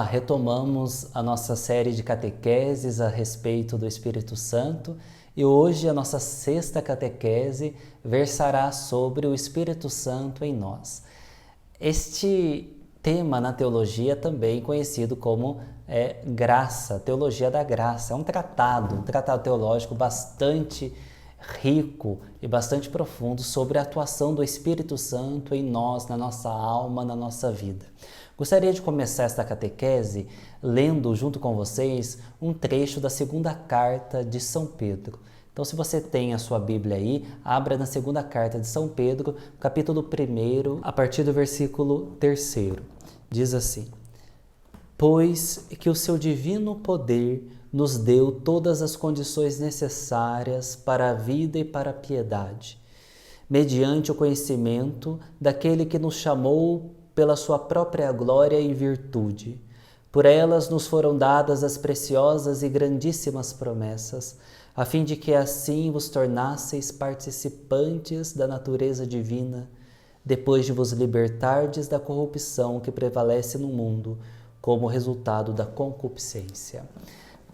retomamos a nossa série de catequeses a respeito do Espírito Santo e hoje a nossa sexta catequese versará sobre o Espírito Santo em nós. Este tema na teologia também conhecido como graça, teologia da graça. É um tratado teológico bastante rico e bastante profundo sobre a atuação do Espírito Santo em nós, na nossa alma, na nossa vida. Gostaria de começar esta catequese lendo junto com vocês um trecho da segunda carta de São Pedro. Então, se você tem a sua Bíblia aí, abra na segunda carta de São Pedro, capítulo 1, a partir do versículo 3. Diz assim: Pois que o seu divino poder nos deu todas as condições necessárias para a vida e para a piedade, mediante o conhecimento daquele que nos chamou pela sua própria glória e virtude. Por elas nos foram dadas as preciosas e grandíssimas promessas, a fim de que assim vos tornasseis participantes da natureza divina, depois de vos libertardes da corrupção que prevalece no mundo, como resultado da concupiscência.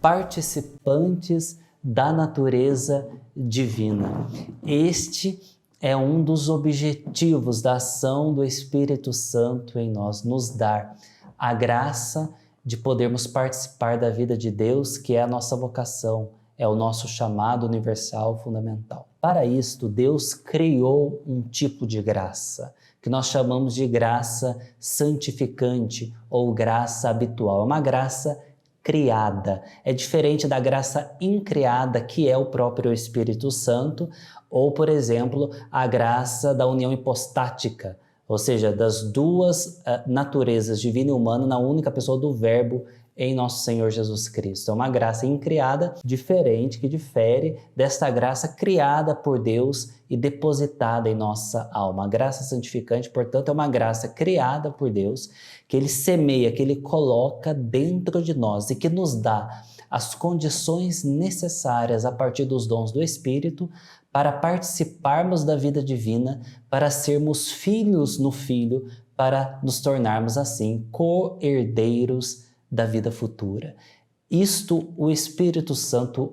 Participantes da natureza divina. Este é um dos objetivos da ação do Espírito Santo em nós, nos dar a graça de podermos participar da vida de Deus, que é a nossa vocação, é o nosso chamado universal fundamental. Para isto, Deus criou um tipo de graça, que nós chamamos de graça santificante ou graça habitual. É uma graça criada. É diferente da graça incriada, que é o próprio Espírito Santo, ou, por exemplo, a graça da união hipostática, ou seja, das duas naturezas, divina e humana, na única pessoa do Verbo em nosso Senhor Jesus Cristo. É uma graça incriada, diferente, que difere desta graça criada por Deus e depositada em nossa alma. A graça santificante, portanto, é uma graça criada por Deus, que Ele semeia, que Ele coloca dentro de nós e que nos dá as condições necessárias a partir dos dons do Espírito para participarmos da vida divina, para sermos filhos no Filho, para nos tornarmos assim co-herdeiros da vida futura. Isto o Espírito Santo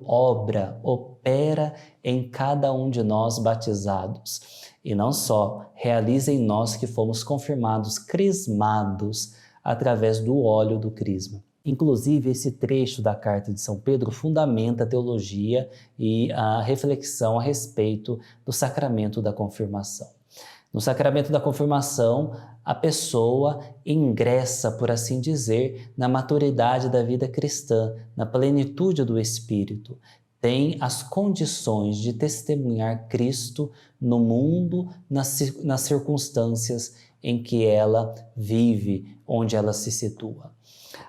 opera em cada um de nós batizados. E não só, realiza em nós que fomos confirmados, crismados, através do óleo do crisma. Inclusive, esse trecho da carta de São Pedro fundamenta a teologia e a reflexão a respeito do sacramento da confirmação. No sacramento da confirmação, a pessoa ingressa, por assim dizer, na maturidade da vida cristã, na plenitude do Espírito. Tem as condições de testemunhar Cristo no mundo, nas circunstâncias em que ela vive, onde ela se situa.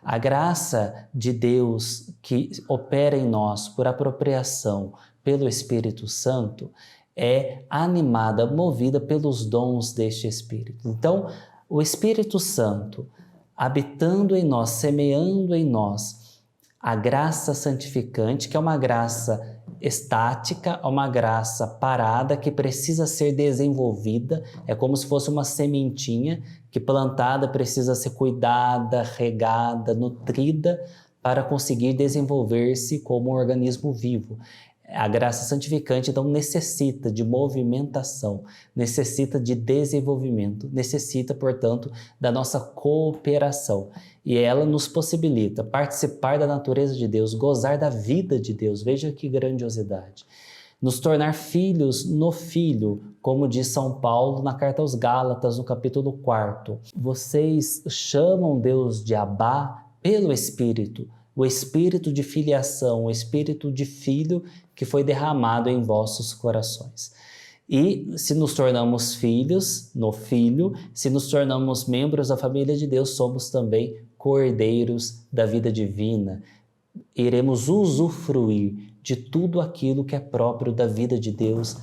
A graça de Deus que opera em nós por apropriação pelo Espírito Santo é animada, movida pelos dons deste Espírito. Então, o Espírito Santo, habitando em nós, semeando em nós a graça santificante, que é uma graça estática, é uma graça parada que precisa ser desenvolvida, é como se fosse uma sementinha que plantada precisa ser cuidada, regada, nutrida para conseguir desenvolver-se como um organismo vivo. A graça santificante, então, necessita de movimentação, necessita de desenvolvimento, necessita, portanto, da nossa cooperação. E ela nos possibilita participar da natureza de Deus, gozar da vida de Deus. Veja que grandiosidade. Nos tornar filhos no Filho, como diz São Paulo na carta aos Gálatas, no capítulo 4. Vocês chamam Deus de Abá pelo Espírito, o Espírito de filiação, o Espírito de Filho que foi derramado em vossos corações. E se nos tornamos filhos no Filho, se nos tornamos membros da família de Deus, somos também co-herdeiros da vida divina. Iremos usufruir de tudo aquilo que é próprio da vida de Deus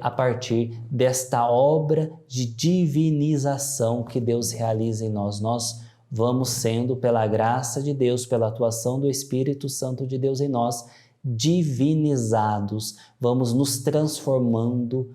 a partir desta obra de divinização que Deus realiza em nós. Nós vamos sendo, pela graça de Deus, pela atuação do Espírito Santo de Deus em nós, divinizados, vamos nos transformando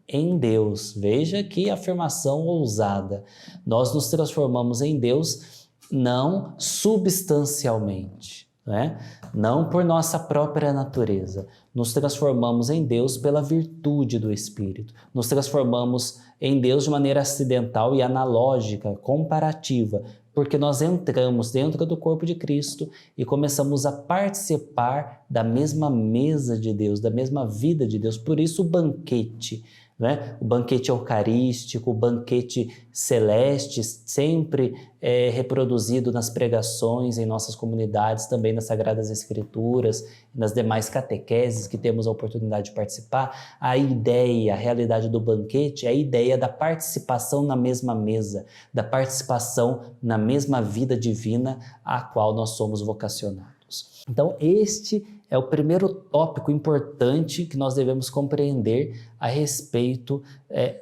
em Deus. Veja que afirmação ousada. Nós nos transformamos em Deus não substancialmente, né? Não por nossa própria natureza. Nos transformamos em Deus pela virtude do Espírito. Nos transformamos em Deus de maneira acidental e analógica, comparativa, porque nós entramos dentro do corpo de Cristo e começamos a participar da mesma mesa de Deus, da mesma vida de Deus. Por isso o banquete, né? O banquete eucarístico, o banquete celeste, sempre reproduzido nas pregações em nossas comunidades, também nas Sagradas Escrituras, nas demais catequeses que temos a oportunidade de participar. A ideia, a realidade do banquete é a ideia da participação na mesma mesa, da participação na mesma vida divina à qual nós somos vocacionados. Então, este é o primeiro tópico importante que nós devemos compreender a respeito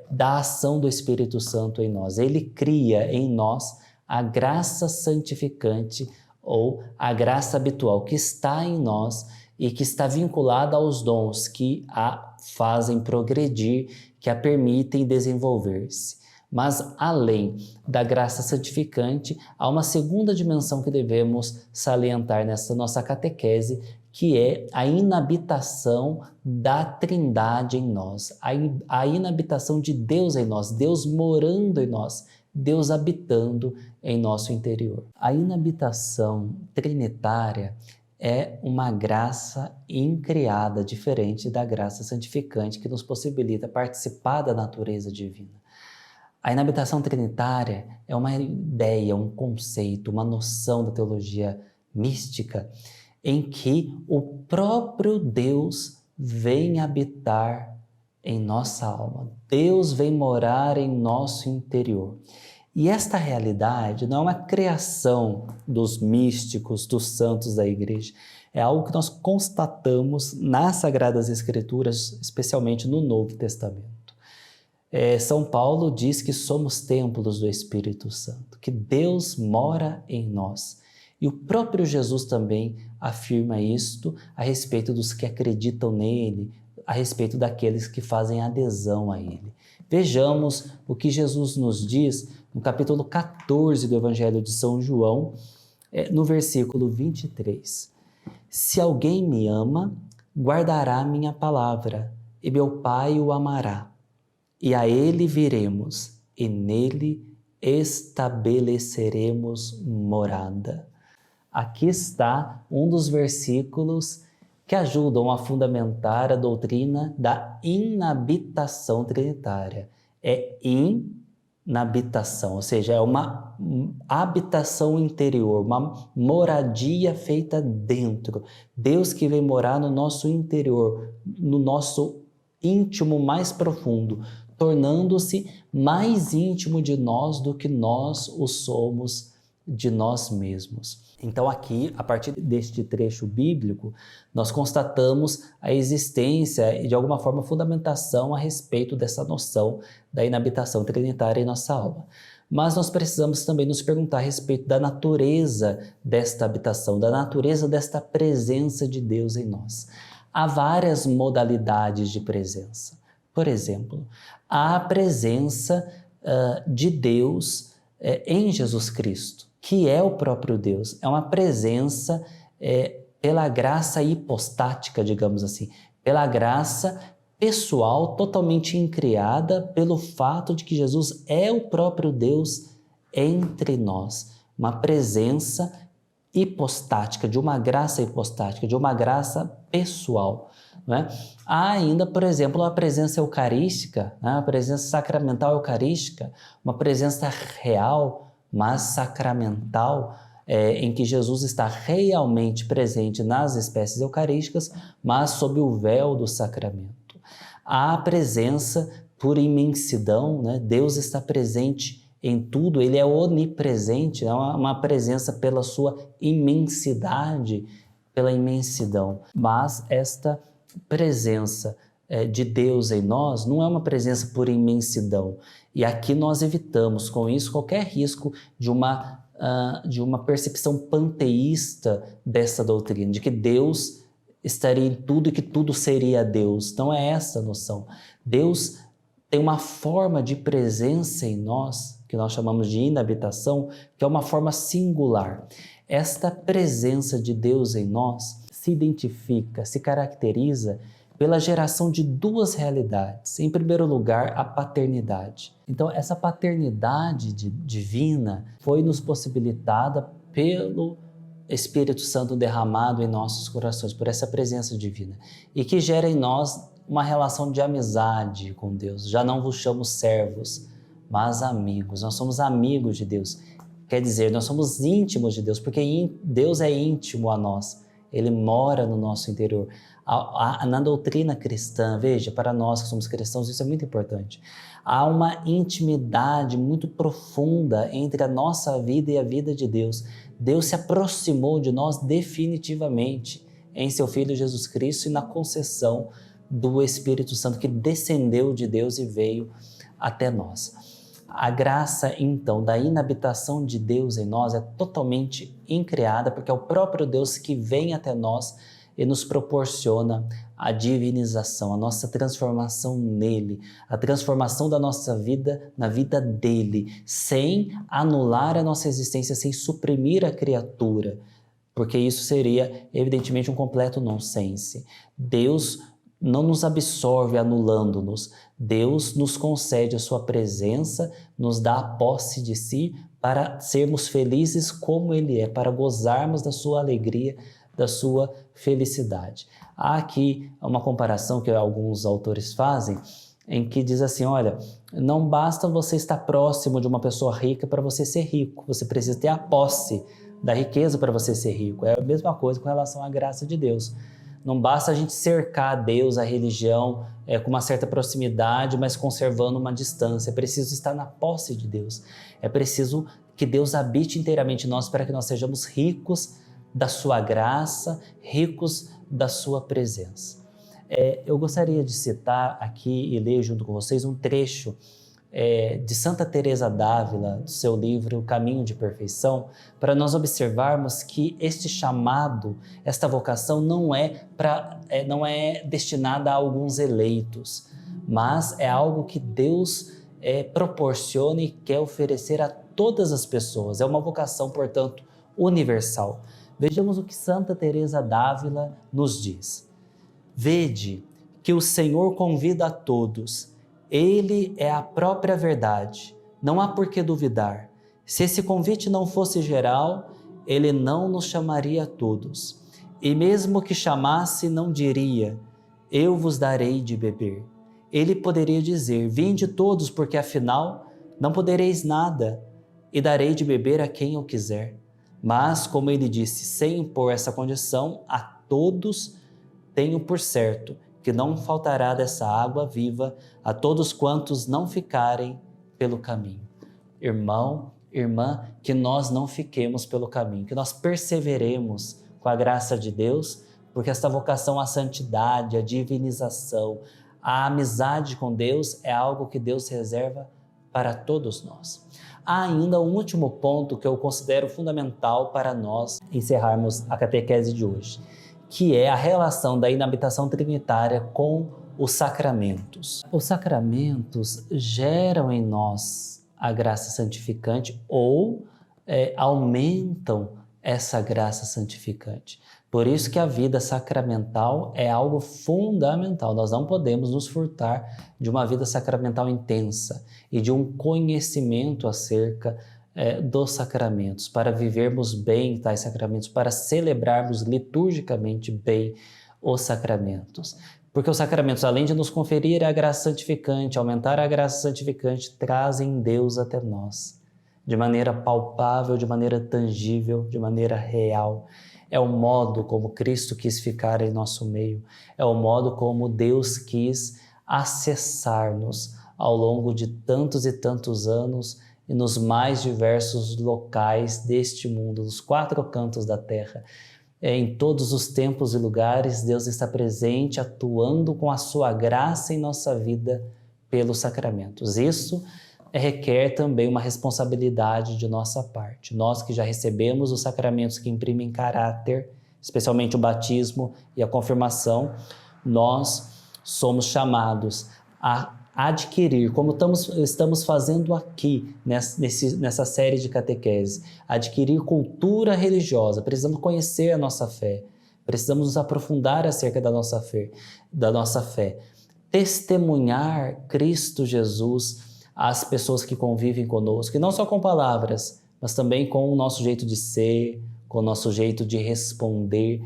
da ação do Espírito Santo em nós. Ele cria em nós a graça santificante ou a graça habitual que está em nós e que está vinculada aos dons que a fazem progredir, que a permitem desenvolver-se. Mas, além da graça santificante, há uma segunda dimensão que devemos salientar nessa nossa catequese, que é a inabitação da Trindade em nós, a inabitação de Deus em nós, Deus morando em nós, Deus habitando em nosso interior. A inabitação trinitária é uma graça incriada, diferente da graça santificante, que nos possibilita participar da natureza divina. A inabitação trinitária é uma ideia, um conceito, uma noção da teologia mística em que o próprio Deus vem habitar em nossa alma. Deus vem morar em nosso interior. E esta realidade não é uma criação dos místicos, dos santos da igreja. É algo que nós constatamos nas Sagradas Escrituras, especialmente no Novo Testamento. São Paulo diz que somos templos do Espírito Santo, que Deus mora em nós. E o próprio Jesus também afirma isto a respeito dos que acreditam nele, a respeito daqueles que fazem adesão a ele. Vejamos o que Jesus nos diz no capítulo 14 do Evangelho de São João, no versículo 23. Se alguém me ama, guardará minha palavra, e meu Pai o amará. E a ele viremos, e nele estabeleceremos morada. Aqui está um dos versículos que ajudam a fundamentar a doutrina da inabitação trinitária. É inabitação, ou seja, é uma habitação interior, uma moradia feita dentro. Deus que vem morar no nosso interior, no nosso íntimo mais profundo, tornando-se mais íntimo de nós do que nós o somos de nós mesmos. Então aqui, a partir deste trecho bíblico, nós constatamos a existência e de alguma forma a fundamentação a respeito dessa noção da inabitação trinitária em nossa alma. Mas nós precisamos também nos perguntar a respeito da natureza desta habitação, da natureza desta presença de Deus em nós. Há várias modalidades de presença. Por exemplo, há a presença de Deus em Jesus Cristo, que é o próprio Deus. É uma presença pela graça hipostática, digamos assim, pela graça pessoal totalmente incriada pelo fato de que Jesus é o próprio Deus entre nós. Uma presença hipostática, de uma graça hipostática, de uma graça pessoal. Não é? Há ainda, por exemplo, a presença eucarística, né? A presença sacramental eucarística, uma presença real, mas sacramental, em que Jesus está realmente presente nas espécies eucarísticas, mas sob o véu do sacramento. Há a presença por imensidão, né? Deus está presente em tudo, ele é onipresente, é uma presença pela sua imensidade, pela imensidão. Mas esta presença de Deus em nós não é uma presença por imensidão. E aqui nós evitamos com isso qualquer risco de uma percepção panteísta dessa doutrina, de que Deus estaria em tudo e que tudo seria Deus. Não é essa a noção. Deus tem uma forma de presença em nós que nós chamamos de inabitação, que é uma forma singular. Esta presença de Deus em nós se identifica, se caracteriza pela geração de duas realidades. Em primeiro lugar, a paternidade. Então, essa paternidade divina foi nos possibilitada pelo Espírito Santo derramado em nossos corações, por essa presença divina, e que gera em nós uma relação de amizade com Deus. Já não vos chamo servos, mas amigos. Nós somos amigos de Deus. Quer dizer, nós somos íntimos de Deus, porque Deus é íntimo a nós. Ele mora no nosso interior. Na doutrina cristã, veja, para nós que somos cristãos, isso é muito importante. Há uma intimidade muito profunda entre a nossa vida e a vida de Deus. Deus se aproximou de nós definitivamente em seu Filho Jesus Cristo e na concessão do Espírito Santo que descendeu de Deus e veio até nós. A graça, então, da inabitação de Deus em nós é totalmente incriada, porque é o próprio Deus que vem até nós e nos proporciona a divinização, a nossa transformação nele, a transformação da nossa vida na vida dele, sem anular a nossa existência, sem suprimir a criatura, porque isso seria, evidentemente, um completo nonsense. Deus não nos absorve anulando-nos. Deus nos concede a sua presença, nos dá a posse de si para sermos felizes como Ele é, para gozarmos da sua alegria, da sua felicidade. Há aqui uma comparação que alguns autores fazem, em que diz assim, olha, não basta você estar próximo de uma pessoa rica para você ser rico, você precisa ter a posse da riqueza para você ser rico. É a mesma coisa com relação à graça de Deus. Não basta a gente cercar a Deus, a religião, com uma certa proximidade, mas conservando uma distância. É preciso estar na posse de Deus. É preciso que Deus habite inteiramente em nós para que nós sejamos ricos da sua graça, ricos da sua presença. Eu gostaria de citar aqui e ler junto com vocês um trecho de Santa Teresa d'Ávila, do seu livro O Caminho de Perfeição, para nós observarmos que este chamado, esta vocação não é destinada a alguns eleitos, mas é algo que Deus proporciona e quer oferecer a todas as pessoas. É uma vocação, portanto, universal. Vejamos o que Santa Teresa d'Ávila nos diz. Vede que o Senhor convida a todos. Ele é a própria verdade, não há por que duvidar. Se esse convite não fosse geral, ele não nos chamaria a todos. E mesmo que chamasse, não diria, eu vos darei de beber. Ele poderia dizer, vinde todos, porque afinal não podereis nada, e darei de beber a quem eu quiser. Mas, como ele disse, sem impor essa condição, a todos tenho por certo que não faltará dessa água viva a todos quantos não ficarem pelo caminho. Irmão, irmã, que nós não fiquemos pelo caminho, que nós perseveremos com a graça de Deus, porque esta vocação à santidade, à divinização, à amizade com Deus é algo que Deus reserva para todos nós. Há ainda um último ponto que eu considero fundamental para nós encerrarmos a catequese de hoje, que é a relação da inabitação trinitária com os sacramentos. Os sacramentos geram em nós a graça santificante ou aumentam essa graça santificante. Por isso que a vida sacramental é algo fundamental. Nós não podemos nos furtar de uma vida sacramental intensa e de um conhecimento acerca dos sacramentos, para vivermos bem tais sacramentos, para celebrarmos liturgicamente bem os sacramentos. Porque os sacramentos, além de nos conferir a graça santificante, aumentar a graça santificante, trazem Deus até nós, de maneira palpável, de maneira tangível, de maneira real. É o modo como Cristo quis ficar em nosso meio, é o modo como Deus quis acessar-nos ao longo de tantos e tantos anos e nos mais diversos locais deste mundo, nos 4 cantos da terra. Em todos os tempos e lugares, Deus está presente, atuando com a sua graça em nossa vida pelos sacramentos. Isso requer também uma responsabilidade de nossa parte. Nós que já recebemos os sacramentos que imprimem caráter, especialmente o batismo e a confirmação, nós somos chamados a adquirir, como estamos fazendo aqui nessa série de catequese, adquirir cultura religiosa. Precisamos conhecer a nossa fé, precisamos nos aprofundar acerca da nossa fé, testemunhar Cristo Jesus às pessoas que convivem conosco, e não só com palavras, mas também com o nosso jeito de ser, com o nosso jeito de responder,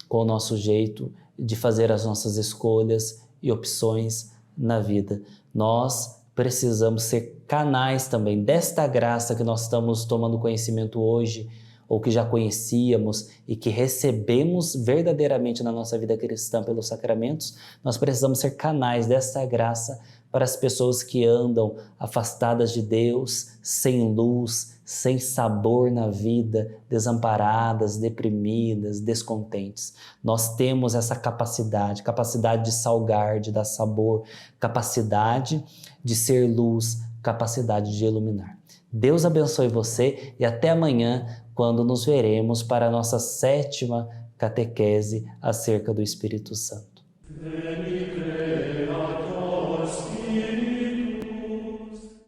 com o nosso jeito de fazer as nossas escolhas e opções na vida. Nós precisamos ser canais também desta graça que nós estamos tomando conhecimento hoje, ou que já conhecíamos e que recebemos verdadeiramente na nossa vida cristã pelos sacramentos. Nós precisamos ser canais desta graça para as pessoas que andam afastadas de Deus, sem luz, sem sabor na vida, desamparadas, deprimidas, descontentes. Nós temos essa capacidade de salgar, de dar sabor, capacidade de ser luz, capacidade de iluminar. Deus abençoe você e até amanhã, quando nos veremos para a nossa 7ª catequese acerca do Espírito Santo.